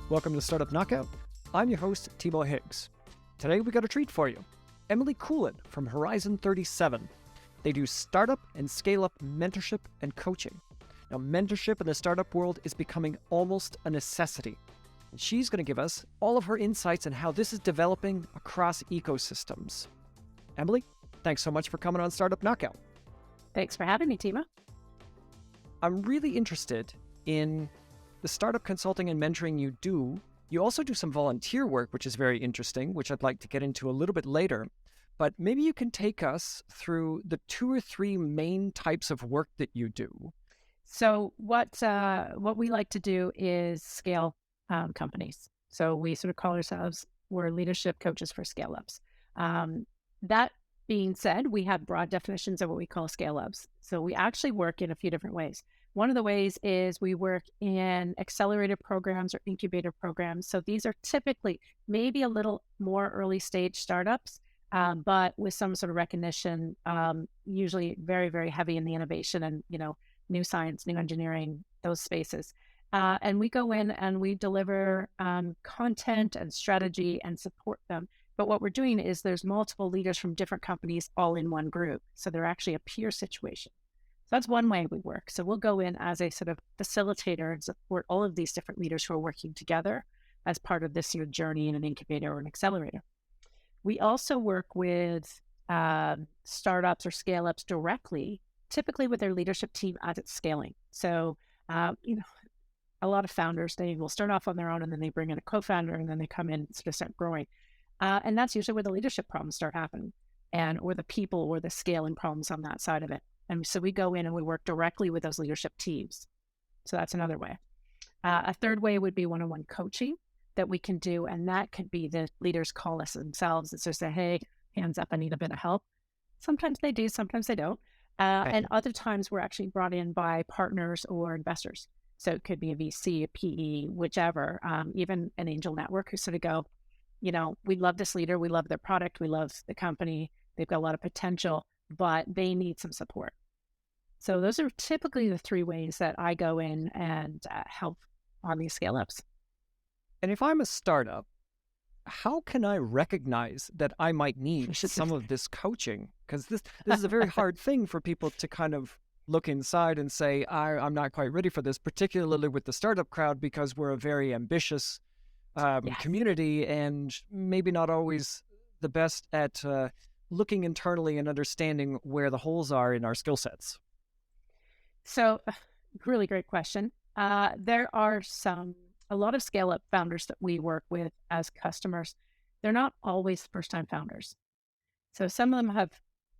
Welcome to Startup Knockout. I'm your host, Timo Higgs. Today we got a treat for you. Emily Koolen from Horizon 37. They do startup and scale-up mentorship and coaching. Now, mentorship in the startup world is becoming almost a necessity. And she's going to give us all of her insights on how this is developing across ecosystems. Emily, thanks so much for coming on Startup Knockout. Thanks for having me, Timo. I'm really interested in the startup consulting and mentoring you do. You also do some volunteer work, which is very interesting, which I'd like to get into a little bit later. But maybe you can take us through the 2 or 3 main types of work that you do. So what we like to do is scale companies. So we sort of call ourselves, we're leadership coaches for scale-ups. That being said, we have broad definitions of what we call scale-ups. So we actually work in a few different ways. One of the ways is we work in accelerator programs or incubator programs. So these are typically maybe a little more early stage startups, but with some sort of recognition, usually very, very heavy in the innovation and, new science, new engineering, those spaces. And we go in and we deliver content and strategy and support them. But what we're doing is there's multiple leaders from different companies all in one group. So they're actually a peer situation. So that's one way we work. So we'll go in as a sort of facilitator and support all of these different leaders who are working together as part of this journey in an incubator or an accelerator. We also work with startups or scale-ups directly, typically with their leadership team as it's scaling. So, a lot of founders, they will start off on their own and then they bring in a co-founder and then they come in and sort of start growing. And that's usually where the leadership problems start happening or the people or the scaling problems on that side of it. And so we go in and we work directly with those leadership teams. So that's another way. A third way would be one-on-one coaching that we can do. And that could be the leaders call us themselves and sort of say, hey, hands up, I need a bit of help. Sometimes they do, sometimes they don't. And other times we're actually brought in by partners or investors. So it could be a VC, a PE, whichever, even an angel network who sort of go, we love this leader, we love their product, we love the company, they've got a lot of potential, but they need some support. So those are typically the 3 ways that I go in and help on these scale-ups. And if I'm a startup, how can I recognize that I might need some of this coaching? Because this is a very hard thing for people to kind of look inside and say, I'm not quite ready for this, particularly with the startup crowd, because we're a very ambitious community and maybe not always the best at looking internally and understanding where the holes are in our skill sets. So really great question. There are a lot of scale-up founders that we work with as customers. They're not always first-time founders. So some of them have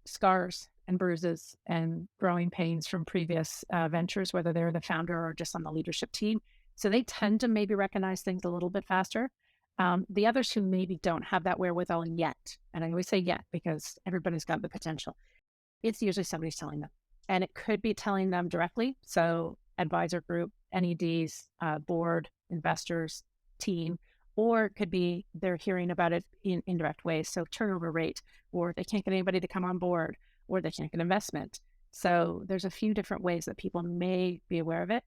scars and bruises and growing pains from previous ventures, whether they're the founder or just on the leadership team. So they tend to maybe recognize things a little bit faster. The others who maybe don't have that wherewithal yet, and I always say yet because everybody's got the potential, it's usually somebody's telling them. And it could be telling them directly. So advisor group, NEDs, board, investors, team, or it could be they're hearing about it in indirect ways. So turnover rate, or they can't get anybody to come on board, or they can't get investment. So there's a few different ways that people may be aware of it.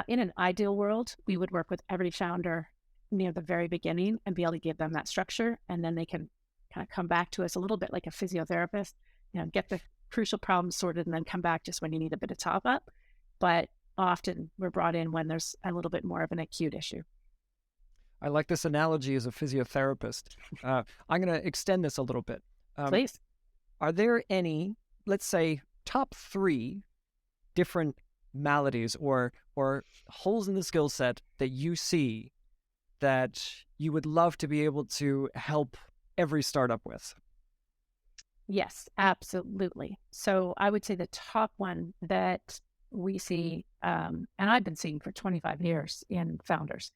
In an ideal world, we would work with every founder near the very beginning and be able to give them that structure. And then they can kind of come back to us a little bit like a physiotherapist, get the crucial problems sorted and then come back just when you need a bit of top up. But often we're brought in when there's a little bit more of an acute issue. I like this analogy as a physiotherapist. I'm going to extend this a little bit. Please. Are there any, let's say, top 3 different maladies or holes in the skill set that you see that you would love to be able to help every startup with? Yes, absolutely. So I would say the top one that we see, and I've been seeing for 25 years in founders,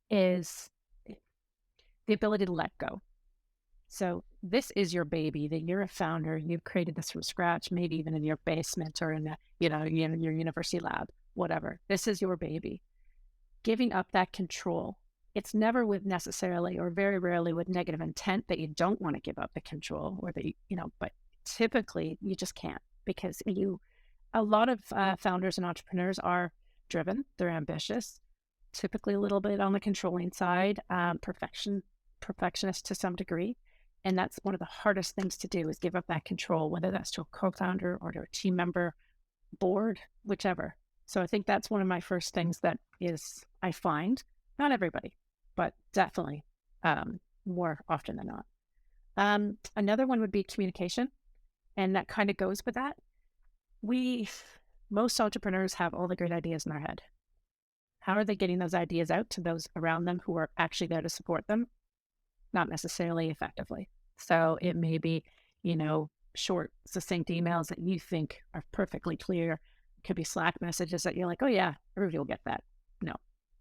is the ability to let go. So this is your baby, that you're a founder, you've created this from scratch, maybe even in your basement or in your university lab, whatever. This is your baby. Giving up that control. It's never with necessarily or very rarely with negative intent that you don't want to give up the control or that, but typically you just can't because a lot of founders and entrepreneurs are driven, they're ambitious, typically a little bit on the controlling side, perfectionist to some degree. And that's one of the hardest things to do is give up that control, whether that's to a co-founder or to a team member, board, whichever. So I think that's one of my first things that is, I find, not everybody, but definitely more often than not. Another one would be communication. And that kind of goes with that. Most entrepreneurs have all the great ideas in their head. How are they getting those ideas out to those around them who are actually there to support them? Not necessarily effectively. So it may be, short, succinct emails that you think are perfectly clear. It could be Slack messages that you're like, oh yeah, everybody will get that. No.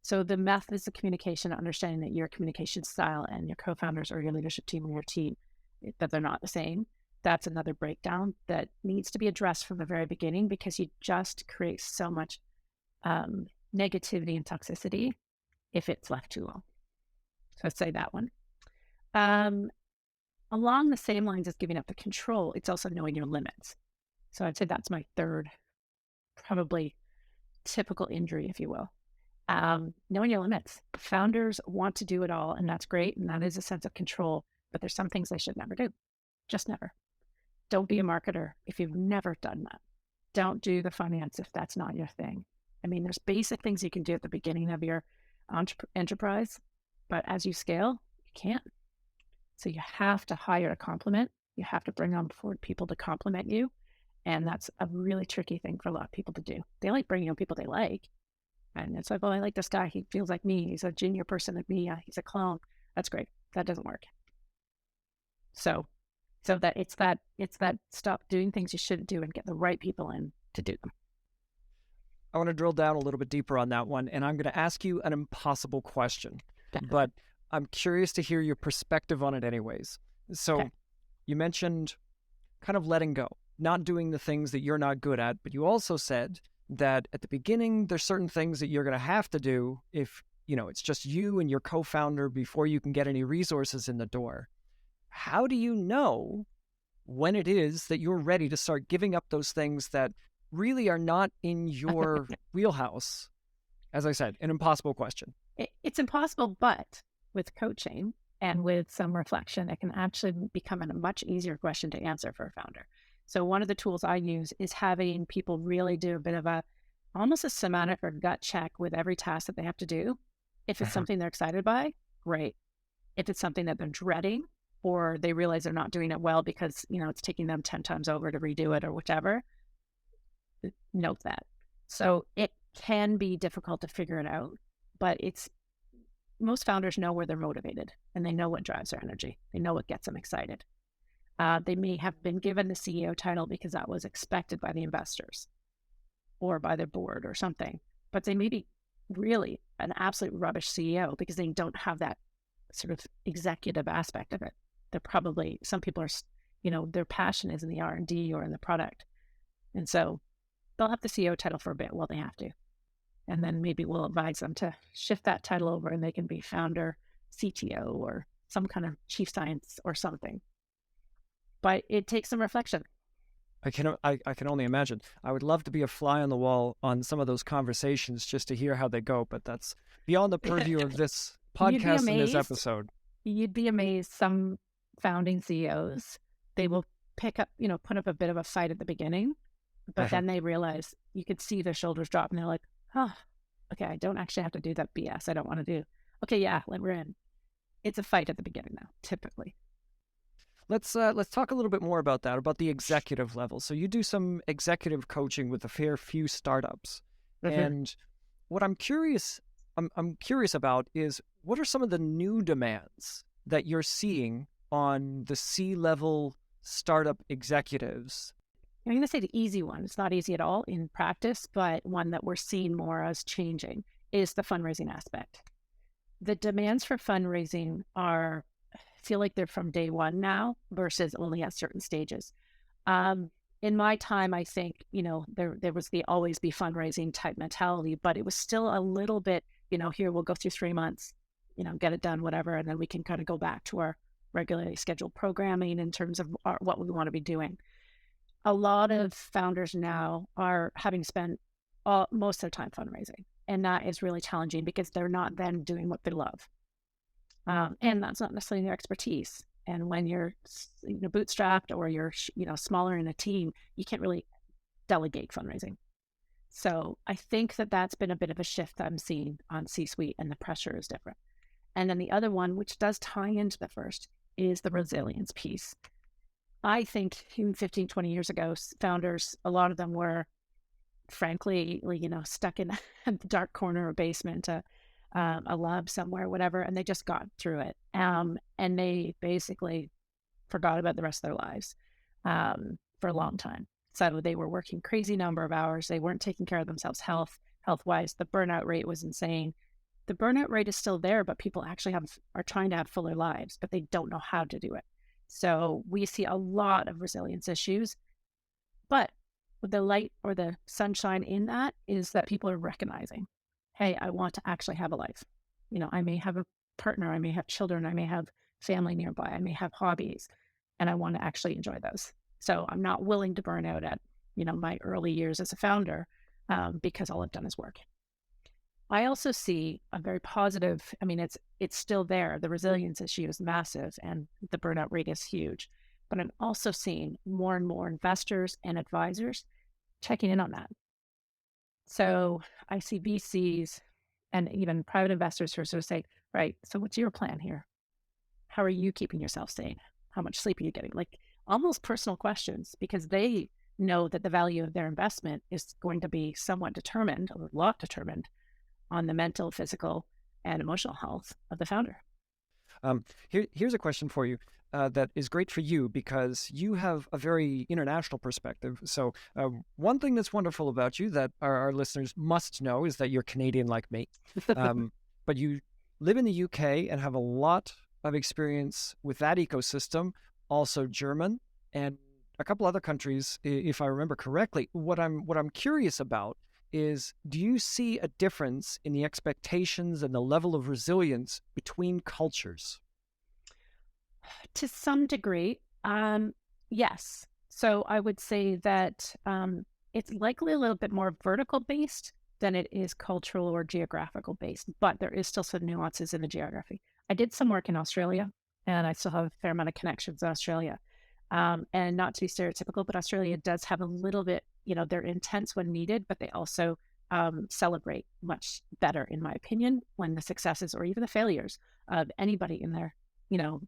So the methods of communication, understanding that your communication style and your co-founders or your leadership team or your team, that they're not the same. That's another breakdown that needs to be addressed from the very beginning, because you just create so much negativity and toxicity if it's left too long. So I'd say that one. Along the same lines as giving up the control, it's also knowing your limits. So I'd say that's my third, probably typical injury, if you will. Knowing your limits. Founders want to do it all, and that's great, and that is a sense of control, but there's some things they should never do. Just never. Don't be a marketer if you've never done that. Don't do the finance if that's not your thing. I mean, there's basic things you can do at the beginning of your enterprise, but as you scale, you can't. So you have to hire a complement. You have to bring on board people to complement you. And that's a really tricky thing for a lot of people to do. They like bringing on people they like. And it's like, well, I like this guy. He feels like me. He's a junior person like me. He's a clone. That's great. That doesn't work. So that it's that stop doing things you shouldn't do and get the right people in to do them. I want to drill down a little bit deeper on that one, and I'm going to ask you an impossible question, but I'm curious to hear your perspective on it anyways. So You mentioned kind of letting go, not doing the things that you're not good at, but you also said that at the beginning, there's certain things that you're going to have to do if, it's just you and your co-founder before you can get any resources in the door. How do you know when it is that you're ready to start giving up those things that really are not in your wheelhouse? As I said, an impossible question. It's impossible, but with coaching and with some reflection, it can actually become a much easier question to answer for a founder. So one of the tools I use is having people really do a bit of almost a semantic or gut check with every task that they have to do. If it's something they're excited by, great. If it's something that they're dreading, or they realize they're not doing it well because, it's taking them 10 times over to redo it or whichever, note that. So it can be difficult to figure it out, but most founders know where they're motivated and they know what drives their energy. They know what gets them excited. They may have been given the CEO title because that was expected by the investors or by their board or something, but they may be really an absolute rubbish CEO because they don't have that sort of executive aspect of it. They're probably, some people are, their passion is in the R&D or in the product. And so they'll have the CEO title for a bit while they have to. And then maybe we'll advise them to shift that title over and they can be founder, CTO, or some kind of chief science or something. But it takes some reflection. I can only imagine. I would love to be a fly on the wall on some of those conversations just to hear how they go, but that's beyond the purview of this podcast and this episode. You'd be amazed. Some founding CEOs, they will put up a bit of a fight at the beginning, but then they realize, you could see their shoulders drop and they're like, oh, okay, I don't actually have to do that BS I don't want to do. Okay, yeah, we're in. It's a fight at the beginning now, typically. Let's talk a little bit more about that, about the executive level. So you do some executive coaching with a fair few startups. And what I'm curious about is, what are some of the new demands that you're seeing on the C-level startup executives? I'm going to say the easy one. It's not easy at all in practice, but one that we're seeing more as changing is the fundraising aspect. The demands for fundraising feel like they're from day one now versus only at certain stages. In my time, I think, there was the always be fundraising type mentality, but it was still a little bit, here, we'll go through 3 months, get it done, whatever. And then we can kind of go back to our regularly scheduled programming in terms of what we want to be doing. A lot of founders now are having spent most of their time fundraising. And that is really challenging because they're not then doing what they love. And that's not necessarily their expertise. And when you're bootstrapped or you're smaller in a team, you can't really delegate fundraising. So I think that that's been a bit of a shift I'm seeing on C-suite, and the pressure is different. And then the other one, which does tie into the first, is the resilience piece. I think even 15, 20 years ago, founders, a lot of them were, frankly, stuck in a dark corner or basement, a lab somewhere, whatever, and they just got through it. And they basically forgot about the rest of their lives for a long time. So they were working crazy number of hours. They weren't taking care of themselves health-wise. The burnout rate was insane. The burnout rate is still there, but people actually are trying to have fuller lives, but they don't know how to do it. So we see a lot of resilience issues, but the light or the sunshine in that is that people are recognizing, hey, I want to actually have a life. I may have a partner, I may have children, I may have family nearby, I may have hobbies, and I want to actually enjoy those. So I'm not willing to burn out at, my early years as a founder because all I've done is work. I also see a very positive, it's still there. The resilience issue is massive and the burnout rate is huge. But I'm also seeing more and more investors and advisors checking in on that. So I see VCs and even private investors who are sort of saying, right, so what's your plan here? How are you keeping yourself sane? How much sleep are you getting? Like almost personal questions, because they know that the value of their investment is going to be somewhat determined, or a lot determined, on the mental, physical, and emotional health of the founder. Here's a question for you that is great for you because you have a very international perspective. So one thing that's wonderful about you that our listeners must know is that you're Canadian like me, but you live in the UK and have a lot of experience with that ecosystem, also German and a couple other countries, if I remember correctly. What I'm curious about is, do you see a difference in the expectations and the level of resilience between cultures? To some degree, yes. So I would say that it's likely a little bit more vertical based than it is cultural or geographical based, but there is still some nuances in the geography. I did some work in Australia, and I still have a fair amount of connections in Australia. And not to be stereotypical, but Australia does have a little bit, they're intense when needed, but they also celebrate much better, in my opinion, when the successes or even the failures of anybody in their,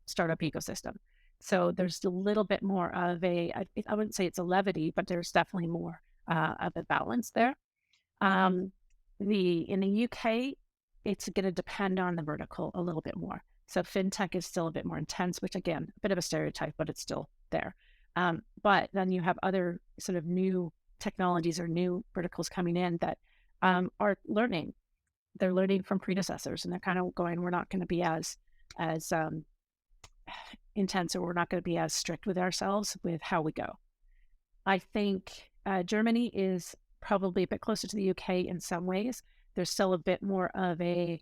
startup ecosystem. So there's a little bit more of I wouldn't say it's a levity, but there's definitely more of a balance there. In the UK, it's going to depend on the vertical a little bit more. So fintech is still a bit more intense, which again, a bit of a stereotype, but it's still there. But then you have other sort of new technologies or new verticals coming in that are learning. They're learning from predecessors, and they're kind of going, we're not going to be as intense, or we're not going to be as strict with ourselves with how we go. I think Germany is probably a bit closer to the UK in some ways. There's still a bit more of a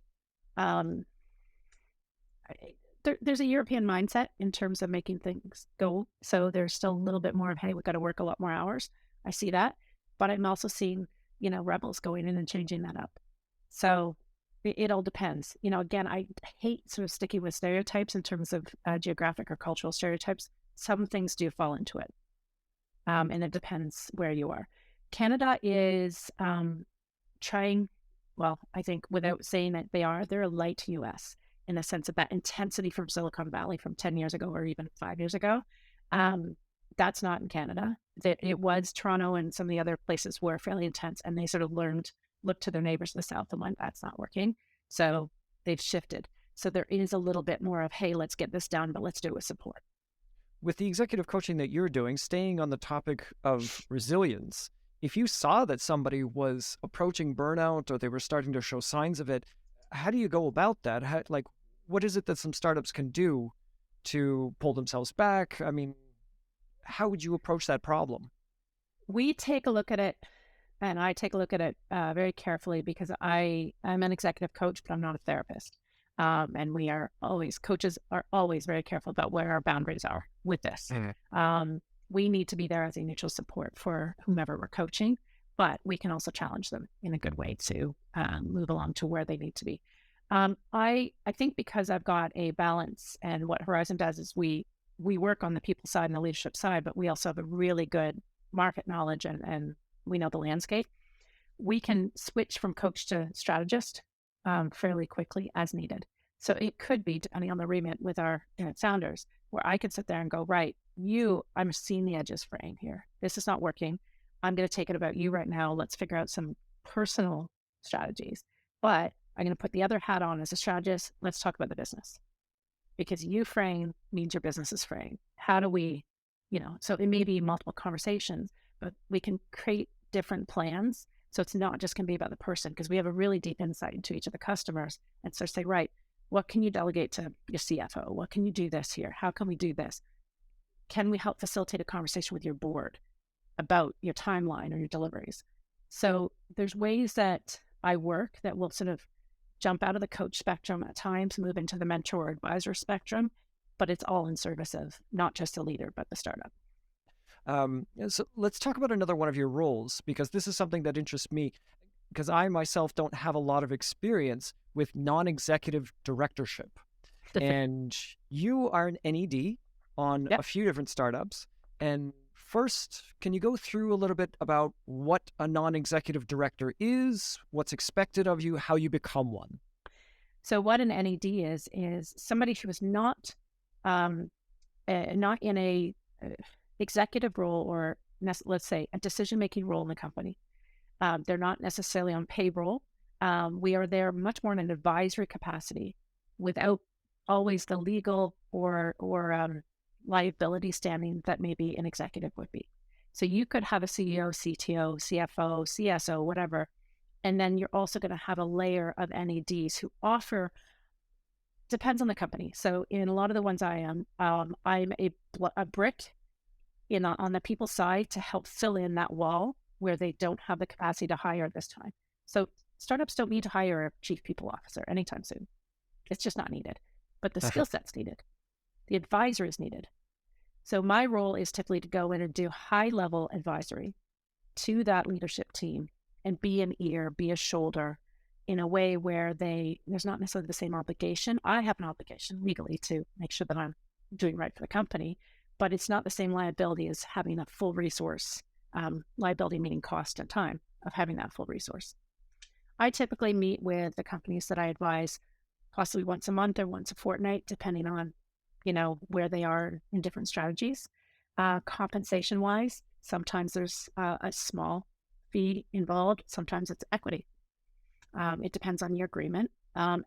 there's a European mindset in terms of making things go. So there's still a little bit more of, hey, we've got to work a lot more hours. I see that. But I'm also seeing, rebels going in and changing that up. So it all depends. Again, I hate sort of sticking with stereotypes in terms of geographic or cultural stereotypes. Some things do fall into it. And it depends where you are. Canada is trying, well, I think without saying that they're a light US. In the sense of that intensity from Silicon Valley from 10 years ago or even 5 years ago. That's not in Canada. It was Toronto and some of the other places were fairly intense, and they sort of looked to their neighbors to the south and went, that's not working. So they've shifted. So there is a little bit more of, hey, let's get this done, but let's do it with support. With the executive coaching that you're doing, staying on the topic of resilience, if you saw that somebody was approaching burnout or they were starting to show signs of it, how do you go about that? What is it that some startups can do to pull themselves back? How would you approach that problem? We take a look at it, and I take a look at it very carefully, because I'm an executive coach, but I'm not a therapist. And coaches are always very careful about where our boundaries are with this. We need to be there as a neutral support for whomever we're coaching, but we can also challenge them in a good way to move along to where they need to be. I think because I've got a balance, and what Horizon does is we work on the people side and the leadership side, but we also have a really good market knowledge, and we know the landscape. We can switch from coach to strategist fairly quickly as needed. So it could be, depending on the remit with our founders, where I could sit there and go, right, I'm seeing the edges fraying here. This is not working. I'm going to take it about you right now. Let's figure out some personal strategies. But I'm going to put the other hat on as a strategist. Let's talk about the business, because you fraying means your business is fraying. How do we, so it may be multiple conversations, but we can create different plans. So it's not just going to be about the person, because we have a really deep insight into each of the customers, and so say, right, what can you delegate to your CFO? What can you do this here? How can we do this? Can we help facilitate a conversation with your board about your timeline or your deliveries? So there's ways that I work that will sort of jump out of the coach spectrum at times, move into the mentor or advisor spectrum, but it's all in service of not just the leader, but the startup. So let's talk about another one of your roles, because this is something that interests me, because I myself don't have a lot of experience with non-executive directorship. And you are an NED on a few different startups. And first, can you go through a little bit about what a non-executive director is, what's expected of you, how you become one? So what an NED is somebody who is not in a executive role, or let's say a decision-making role in the company. They're not necessarily on payroll. We are there much more in an advisory capacity, without always the legal or liability standing that maybe an executive would be. So you could have a CEO, CTO, CFO, CSO, whatever, and then you're also going to have a layer of NEDs who offer, depends on the company. So in a lot of the ones I am, I'm a brick on the people side to help fill in that wall where they don't have the capacity to hire this time. So startups don't need to hire a chief people officer anytime soon. It's just not needed. But the skill set's needed. The advisor is needed. So my role is typically to go in and do high-level advisory to that leadership team and be an ear, be a shoulder, in a way where there's not necessarily the same obligation. I have an obligation legally to make sure that I'm doing right for the company, but it's not the same liability as having a full resource, liability meaning cost and time of having that full resource. I typically meet with the companies that I advise possibly once a month or once a fortnight, depending on, where they are in different strategies. Compensation wise, sometimes there's a small fee involved. Sometimes it's equity. It depends on your agreement.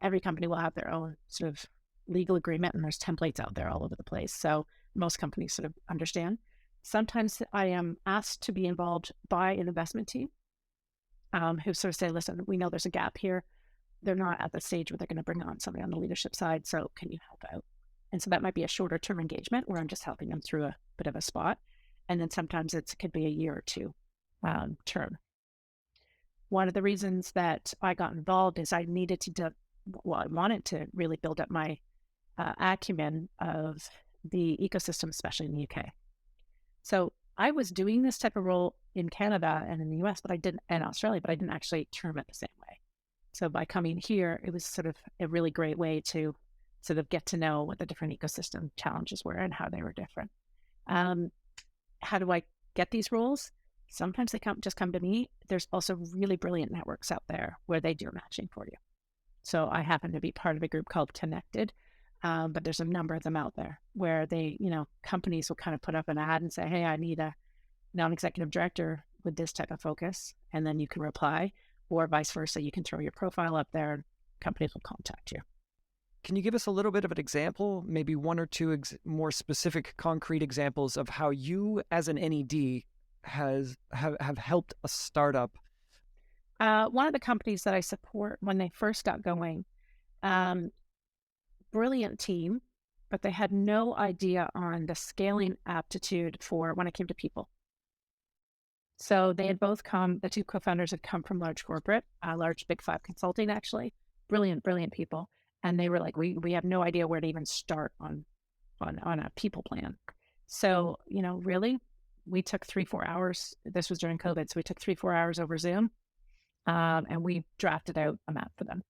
Every company will have their own sort of legal agreement, and there's templates out there all over the place. So most companies sort of understand. Sometimes I am asked to be involved by an investment team who sort of say, listen, we know there's a gap here. They're not at the stage where they're going to bring on somebody on the leadership side. So can you help out? And so that might be a shorter term engagement where I'm just helping them through a bit of a spot. And then sometimes it could be a year or two term. One of the reasons that I got involved is I wanted to really build up my acumen of the ecosystem, especially in the UK. So I was doing this type of role in Canada and in the US, and Australia, but I didn't actually term it the same way. So by coming here, it was sort of a really great way to sort of get to know what the different ecosystem challenges were and how they were different. How do I get these roles? Sometimes they just come to me. There's also really brilliant networks out there where they do matching for you. So I happen to be part of a group called Connected, but there's a number of them out there where companies will kind of put up an ad and say, hey, I need a non-executive director with this type of focus. And then you can reply, or vice versa. You can throw your profile up there and companies will contact you. Can you give us a little bit of an example, maybe one or two more specific, concrete examples of how you as an NED have helped a startup? One of the companies that I support when they first got going, brilliant team, but they had no idea on the scaling aptitude for when it came to people. So they had both the two co-founders had come from large corporate, large Big Five consulting, actually, brilliant people. And they were like, we have no idea where to even start on a people plan. So, really, we took 3-4 hours. This was during COVID. So we took 3-4 hours over Zoom, and we drafted out a map for them.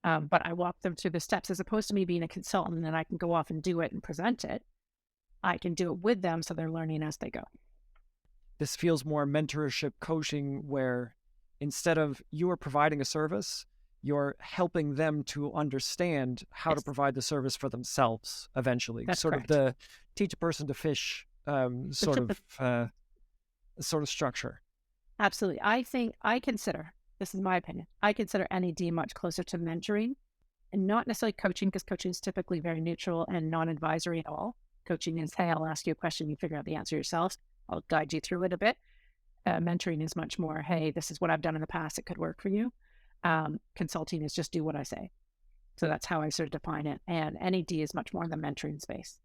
But I walked them through the steps as opposed to me being a consultant and I can go off and do it and present it. I can do it with them so they're learning as they go. This feels more mentorship coaching where instead of you are providing a service, you're helping them to understand how to provide the service for themselves eventually. That's sort correct. of the teach a person to fish sort of structure. Absolutely. This is my opinion, I consider NED much closer to mentoring and not necessarily coaching, because coaching is typically very neutral and non-advisory at all. Coaching is, hey, I'll ask you a question, you figure out the answer yourself. I'll guide you through it a bit. Mentoring is much more, hey, this is what I've done in the past. It could work for you. Consulting is just do what I say. So that's how I sort of define it. And NED is much more in the mentoring space.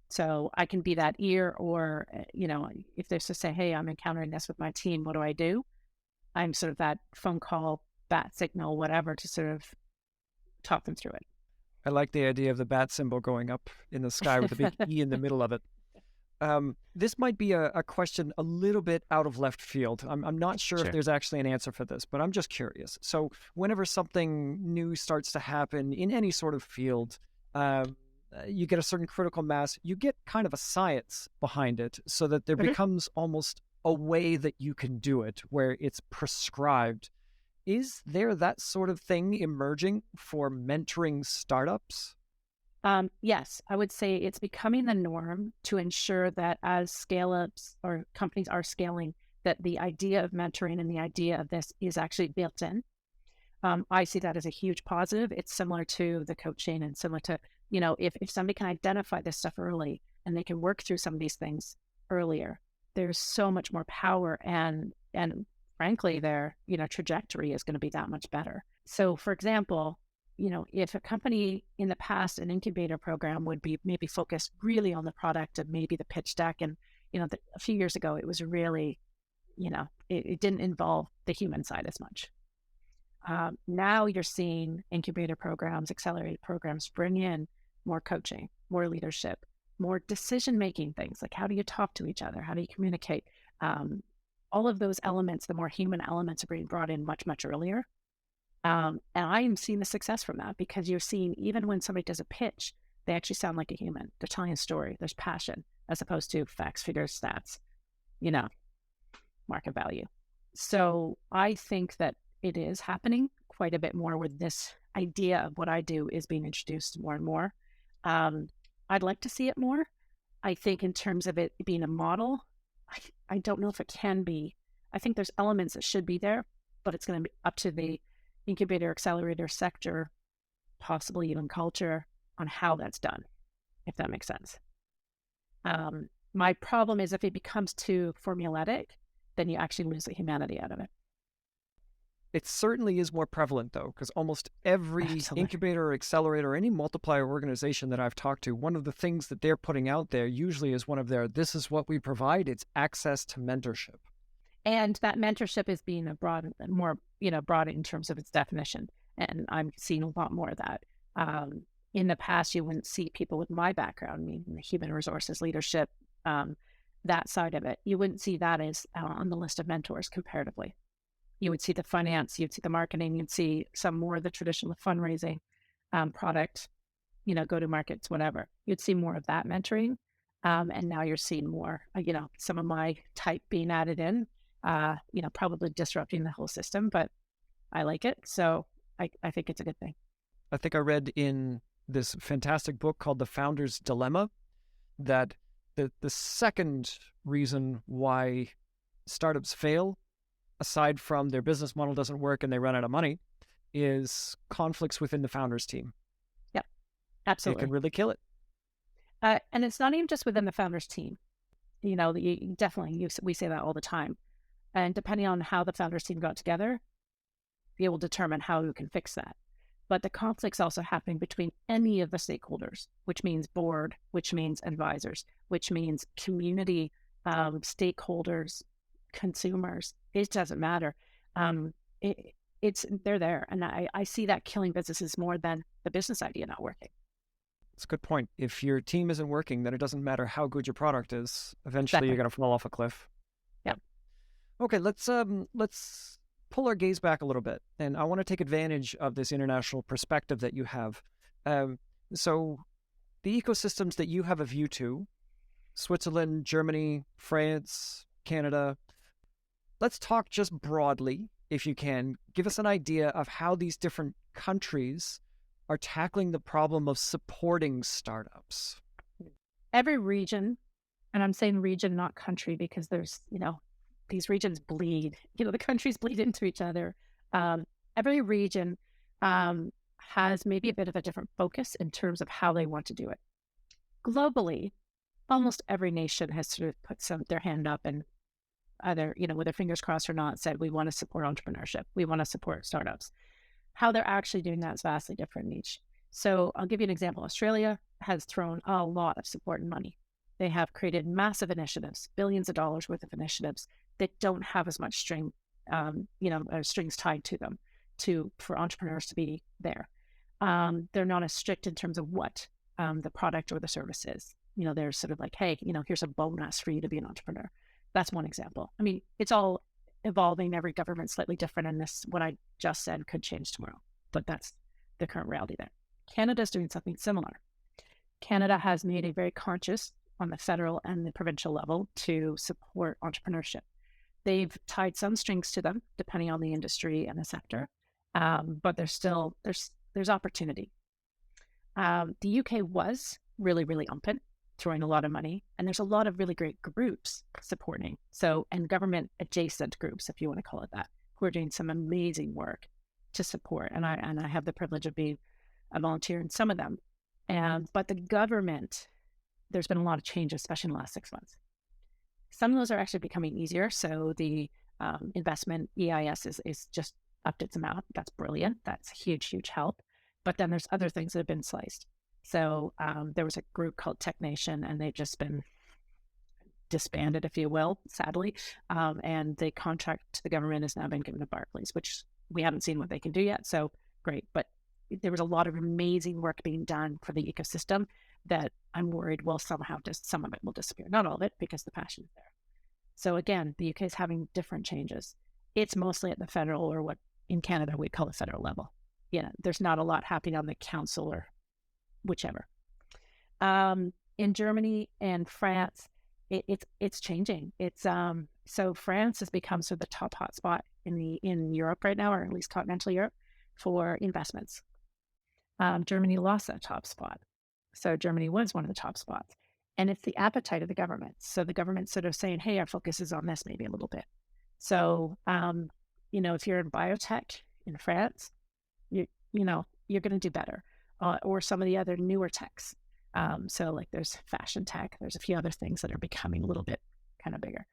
So I can be that ear, or, if there's to say, hey, I'm encountering this with my team, what do I do? I'm sort of that phone call, bat signal, whatever, to sort of talk them through it. I like the idea of the bat symbol going up in the sky with a big E in the middle of it. This might be a question a little bit out of left field. I'm not sure if there's actually an answer for this, but I'm just curious. So whenever something new starts to happen in any sort of field, you get a certain critical mass, you get kind of a science behind it so that there becomes almost a way that you can do it where it's prescribed. Is there that sort of thing emerging for mentoring startups? Yes, I would say it's becoming the norm to ensure that as scale-ups or companies are scaling, that the idea of mentoring and the idea of this is actually built in. I see that as a huge positive. It's similar to the coaching and similar to, if somebody can identify this stuff early and they can work through some of these things earlier, there's so much more power and frankly, their, trajectory is going to be that much better. So for example, if a company in the past, an incubator program would be maybe focused really on the product and maybe the pitch deck. And, a few years ago, it was really, it didn't involve the human side as much. Now you're seeing incubator programs, accelerated programs bring in more coaching, more leadership, more decision-making things. Like how do you talk to each other? How do you communicate? All of those elements, the more human elements are being brought in much, much earlier. And I am seeing the success from that because you're seeing even when somebody does a pitch, they actually sound like a human. They're telling a story. There's passion as opposed to facts, figures, stats, market value. So I think that it is happening quite a bit more with this idea of what I do is being introduced more and more. I'd like to see it more. I think in terms of it being a model, I don't know if it can be. I think there's elements that should be there, but it's going to be up to the incubator accelerator sector, possibly even culture, on how that's done, if that makes sense. My problem is if it becomes too formulaic, then you actually lose the humanity out of it. It certainly is more prevalent, though, because almost every incubator or accelerator or any multiplier organization that I've talked to, one of the things that they're putting out there usually is one of their, this is what we provide, it's access to mentorship. And that mentorship is being broad in terms of its definition. And I'm seeing a lot more of that. In the past, you wouldn't see people with my background, meaning human resources, leadership, that side of it. You wouldn't see that as on the list of mentors comparatively. You would see the finance, you'd see the marketing, you'd see some more of the traditional fundraising, product, go-to-markets, whatever. You'd see more of that mentoring. And now you're seeing more, some of my type being added in, probably disrupting the whole system, but I like it. So I think it's a good thing. I think I read in this fantastic book called The Founder's Dilemma that the second reason why startups fail, aside from their business model doesn't work and they run out of money, is conflicts within the founder's team. Yep, absolutely. It can really kill it. And it's not even just within the founder's team. We say that all the time. And depending on how the founder's team got together, we will determine how we can fix that. But the conflict's also happening between any of the stakeholders, which means board, which means advisors, which means community, stakeholders, consumers. It doesn't matter. They're there. And I see that killing businesses more than the business idea not working. It's a good point. If your team isn't working, then it doesn't matter how good your product is. Eventually, Exactly. you're going to fall off a cliff. Yeah. Okay, let's pull our gaze back a little bit, and I want to take advantage of this international perspective that you have. So, the ecosystems that you have a view to, Switzerland, Germany, France, Canada. Let's talk just broadly, if you can. Give us an idea of how these different countries are tackling the problem of supporting startups. Every region, and I'm saying region, not country, because there's, these regions bleed, the countries bleed into each other. Every region has maybe a bit of a different focus in terms of how they want to do it. Globally, almost every nation has sort of put their hand up and either, with their fingers crossed or not, said, we want to support entrepreneurship. We want to support startups. How they're actually doing that is vastly different in each. So I'll give you an example. Australia has thrown a lot of support and money. They have created massive initiatives, billions of dollars worth of initiatives that don't have as much strings tied to them for entrepreneurs to be there. They're not as strict in terms of what the product or the service is. They're sort of like, hey, here's a bonus for you to be an entrepreneur. That's one example. I mean, it's all evolving. Every government's slightly different, and what I just said could change tomorrow. But that's the current reality there. Canada's doing something similar. Canada has made a very conscious on the federal and the provincial level to support entrepreneurship. They've tied some strings to them, depending on the industry and the sector, but there's opportunity. The UK was really, really open, throwing a lot of money, and there's a lot of really great groups supporting. And government adjacent groups, if you want to call it that, who are doing some amazing work to support. And I have the privilege of being a volunteer in some of them. But the government, there's been a lot of changes, especially in the last 6 months. Some of those are actually becoming easier. So the investment EIS is just upped its amount. That's brilliant. That's a huge, huge help. But then there's other things that have been sliced. So there was a group called Tech Nation, and they've just been disbanded, if you will, sadly. And the contract to the government has now been given to Barclays, which we haven't seen what they can do yet. So great. But there was a lot of amazing work being done for the ecosystem that I'm worried will somehow some of it will disappear. Not all of it, because the passion is there. So again, the UK is having different changes. It's mostly at the federal, or what in Canada we call the federal level. There's not a lot happening on the council or whichever. In Germany and France, it's changing. So France has become sort of the top hotspot in Europe right now, or at least continental Europe, for investments. Germany lost that top spot. So Germany was one of the top spots. And it's the appetite of the government. So the government's sort of saying, hey, our focus is on this maybe a little bit. So, if you're in biotech in France, you're going to do better. Or some of the other newer techs. So like there's fashion tech. There's a few other things that are becoming a little bit kind of bigger.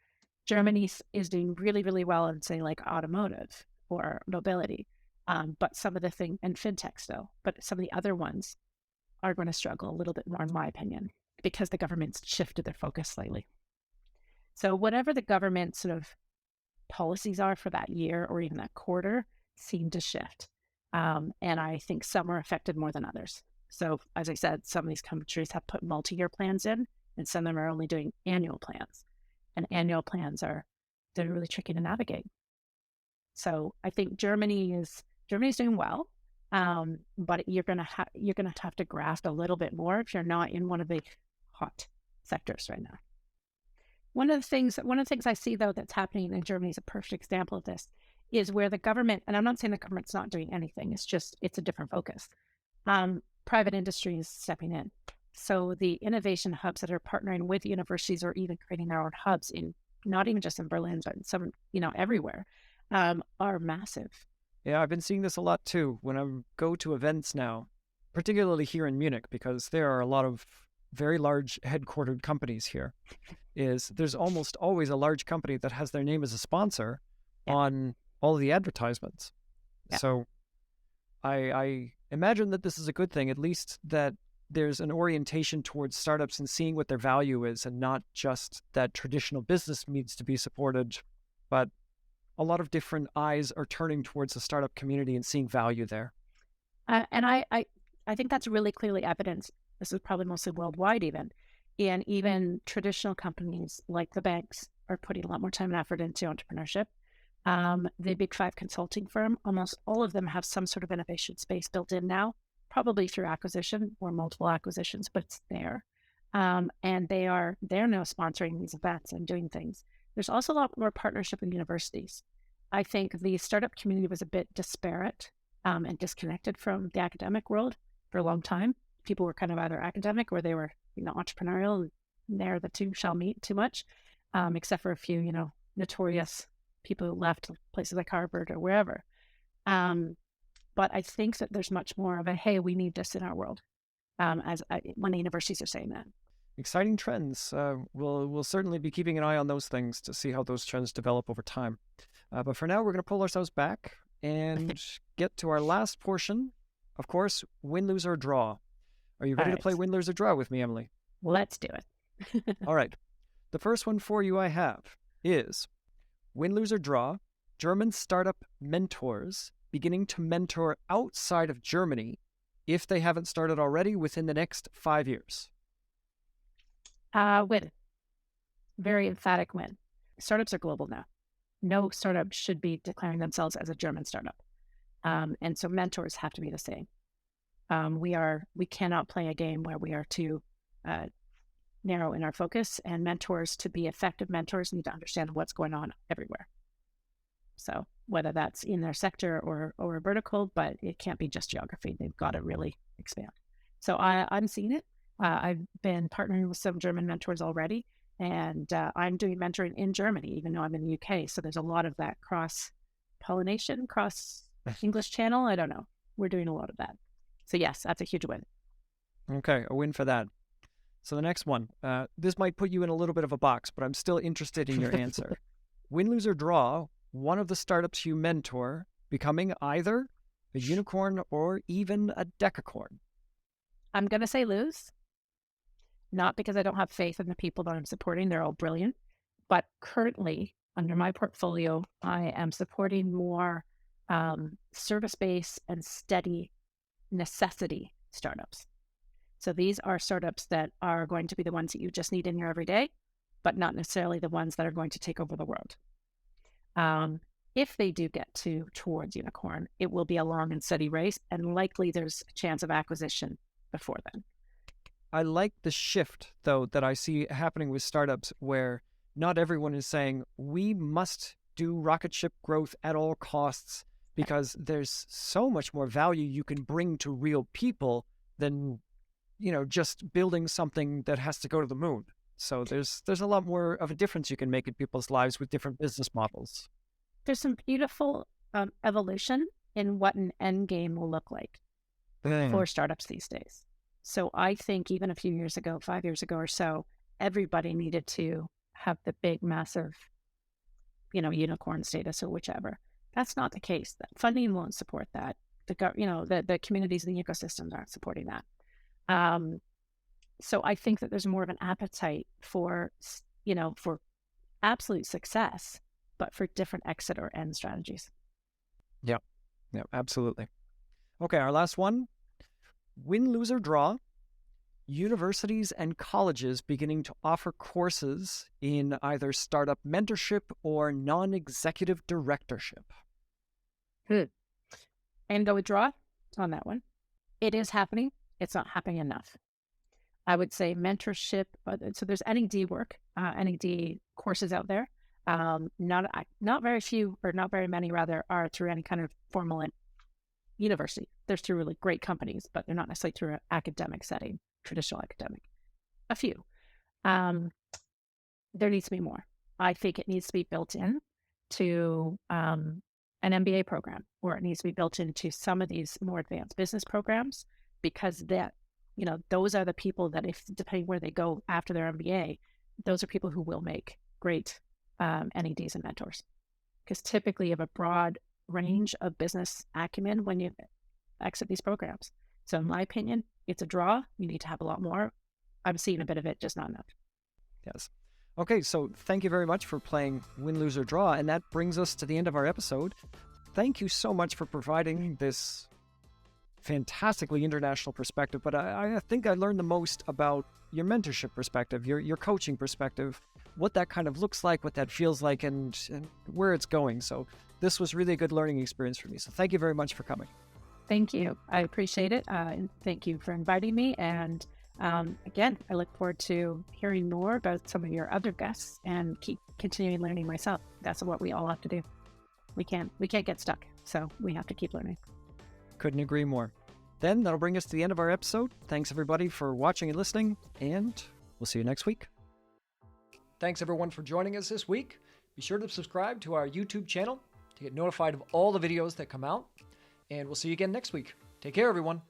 Germany is doing really, really well in, say, like automotive or mobility. But some of the things, and fintech still, but some of the other ones are going to struggle a little bit more, in my opinion, because the government's shifted their focus slightly. So whatever the government sort of policies are for that year or even that quarter seem to shift. And I think some are affected more than others. So as I said, some of these countries have put multi-year plans in, and some of them are only doing annual plans. And annual plans they're really tricky to navigate. So I think Germany's doing well, but you're gonna have to graft a little bit more if you're not in one of the hot sectors right now. One of the things I see though that's happening in Germany is a perfect example of this, is where the government, and I'm not saying the government's not doing anything, it's a different focus. Private industry is stepping in. So the innovation hubs that are partnering with universities or even creating their own hubs in, not even just in Berlin, but in some, everywhere, are massive. Yeah, I've been seeing this a lot too when I go to events now, particularly here in Munich, because there are a lot of very large headquartered companies here. There's almost always a large company that has their name as a sponsor on all of the advertisements. Yeah. So I imagine that this is a good thing, at least that there's an orientation towards startups and seeing what their value is, and not just that traditional business needs to be supported, but a lot of different eyes are turning towards the startup community and seeing value there. And I think that's really clearly evidenced This is probably mostly worldwide even. And even traditional companies like the banks are putting a lot more time and effort into entrepreneurship. The big five consulting firm, almost all of them have some sort of innovation space built in now, probably through acquisition or multiple acquisitions, but it's there. And they're now sponsoring these events and doing things. There's also a lot more partnership with universities. I think the startup community was a bit disparate and disconnected from the academic world for a long time. People were kind of either academic or they were, entrepreneurial. And there, the two shall meet too much, except for a few, notorious people who left places like Harvard or wherever. But I think that there's much more of a, hey, we need this in our world, when the universities are saying that. Exciting trends. We'll certainly be keeping an eye on those things to see how those trends develop over time. But for now, we're going to pull ourselves back and get to our last portion. Of course, win, lose, or draw. Are you ready to play win, lose, or draw with me, Emily? Let's do it. All right. The first one for you I have is win, lose, or draw. German startup mentors beginning to mentor outside of Germany if they haven't started already within the next 5 years. Win. Very emphatic win. Startups are global now. No startup should be declaring themselves as a German startup. And so mentors have to be the same. We cannot play a game where we are too narrow in our focus, and mentors, to be effective mentors, need to understand what's going on everywhere. So whether that's in their sector or a vertical, but it can't be just geography. They've got to really expand. So I'm seeing it. I've been partnering with some German mentors already, and I'm doing mentoring in Germany, even though I'm in the UK. So there's a lot of that cross-pollination, cross-English channel. I don't know. We're doing a lot of that. So yes, that's a huge win. Okay, a win for that. So the next one, this might put you in a little bit of a box, but I'm still interested in your answer. Win, lose, or draw, one of the startups you mentor becoming either a unicorn or even a decacorn. I'm going to say lose. Not because I don't have faith in the people that I'm supporting. They're all brilliant. But currently, under my portfolio, I am supporting more service-based and steady necessity startups. So these are startups that are going to be the ones that you just need in your everyday, but not necessarily the ones that are going to take over the world. If they do get towards unicorn, it will be a long and steady race, and likely there's a chance of acquisition before then. I like the shift, though, that I see happening with startups where not everyone is saying, we must do rocket ship growth at all costs, because there's so much more value you can bring to real people than, just building something that has to go to the moon. So there's a lot more of a difference you can make in people's lives with different business models. There's some beautiful evolution in what an end game will look like for startups these days. So I think even a few years ago, 5 years ago or so, everybody needed to have the big, massive, unicorn status or whichever. That's not the case. Funding won't support that. The communities and the ecosystems aren't supporting that. So I think that there's more of an appetite for absolute success, but for different exit or end strategies. Yeah, absolutely. Okay, our last one. Win, lose, or draw. Universities and colleges beginning to offer courses in either startup mentorship or non-executive directorship. And go with draw on that one. It is happening. It's not happening enough. I would say mentorship. So there's NED work, NED courses out there. Not very few, or not very many rather, are through any kind of formal university. There's through really great companies, but they're not necessarily through an academic setting, traditional academic. A few. There needs to be more. I think it needs to be built in to an MBA program, or it needs to be built into some of these more advanced business programs, because those are the people that, if depending where they go after their MBA, those are people who will make great NEDs and mentors. Because typically you have a broad range of business acumen when you exit these programs. So in my opinion, it's a draw. You need to have a lot more. I'm seeing a bit of it, just not enough. Yes. Okay, so thank you very much for playing Win, Lose, or Draw, and that brings us to the end of our episode. Thank you so much for providing this fantastically international perspective, but I think I learned the most about your mentorship perspective, your coaching perspective, what that kind of looks like, what that feels like, and where it's going. So this was really a good learning experience for me. So thank you very much for coming. Thank you. I appreciate it. And thank you for inviting me. And again, I look forward to hearing more about some of your other guests and keep continuing learning myself. That's what we all have to do. We can't get stuck. So we have to keep learning. Couldn't agree more. Then that'll bring us to the end of our episode. Thanks everybody for watching and listening, and we'll see you next week. Thanks everyone for joining us this week. Be sure to subscribe to our YouTube channel to get notified of all the videos that come out, and we'll see you again next week. Take care, everyone.